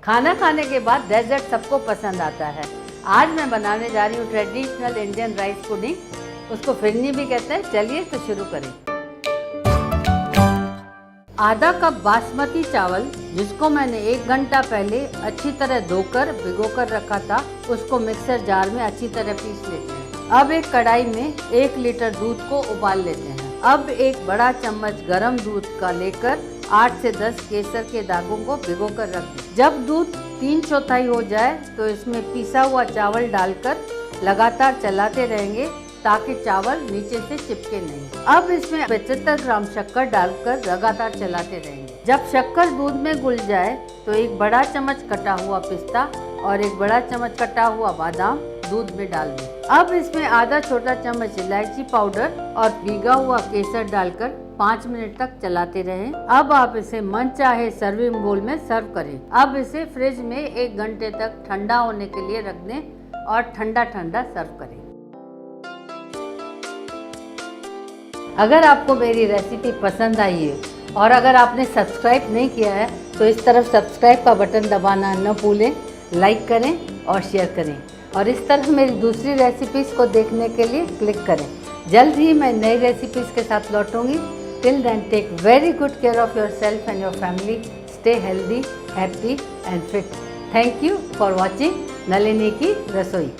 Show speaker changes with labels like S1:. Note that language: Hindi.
S1: खाना खाने के बाद डेजर्ट सबको पसंद आता है। आज मैं बनाने जा रही हूँ ट्रेडिशनल इंडियन राइस पुडिंग। उसको फिरनी भी कहते हैं। चलिए तो शुरू करें। आधा कप बासमती चावल, जिसको मैंने 1 घंटा पहले अच्छी तरह धोकर भिगोकर रखा था, उसको मिक्सर जार में अच्छी तरह पीस लेते हैं। अब एक कढ़ाई में 1 लीटर दूध को उबाल लेते हैं। अब एक बड़ा चम्मच गरम दूध का लेकर 8 से 10 केसर के दागों को भिगोकर रख दें। जब दूध 3/4 हो जाए तो इसमें पिसा हुआ चावल डालकर लगातार चलाते रहेंगे ताकि चावल नीचे से चिपके नहीं। अब इसमें 75 ग्राम शक्कर डालकर लगातार चलाते रहेंगे। जब शक्कर दूध में घुल जाए तो एक बड़ा चम्मच कटा हुआ पिस्ता और एक बड़ा चम्मच कटा हुआ बादाम दूध में डाल दें। अब इसमें आधा छोटा चम्मच इलायची पाउडर और भीगा हुआ केसर डालकर 5 मिनट तक चलाते रहें। अब आप इसे मनचाहे सर्विंग बोल में सर्व करें। अब इसे फ्रिज में 1 घंटे तक ठंडा होने के लिए रख दें और ठंडा ठंडा सर्व करें। अगर आपको मेरी रेसिपी पसंद आई है और अगर आपने सब्सक्राइब नहीं किया है तो इस तरफ सब्सक्राइब का बटन दबाना न भूलें, लाइक करें और शेयर करें और इस तरफ मेरी दूसरी रेसिपीज़ को देखने के लिए क्लिक करें। जल्द ही मैं नई रेसिपीज़ के साथ लौटूंगी। Till then take very good care of yourself and your family. Stay healthy, happy and fit. Thank you for watching Nalini की रसोई।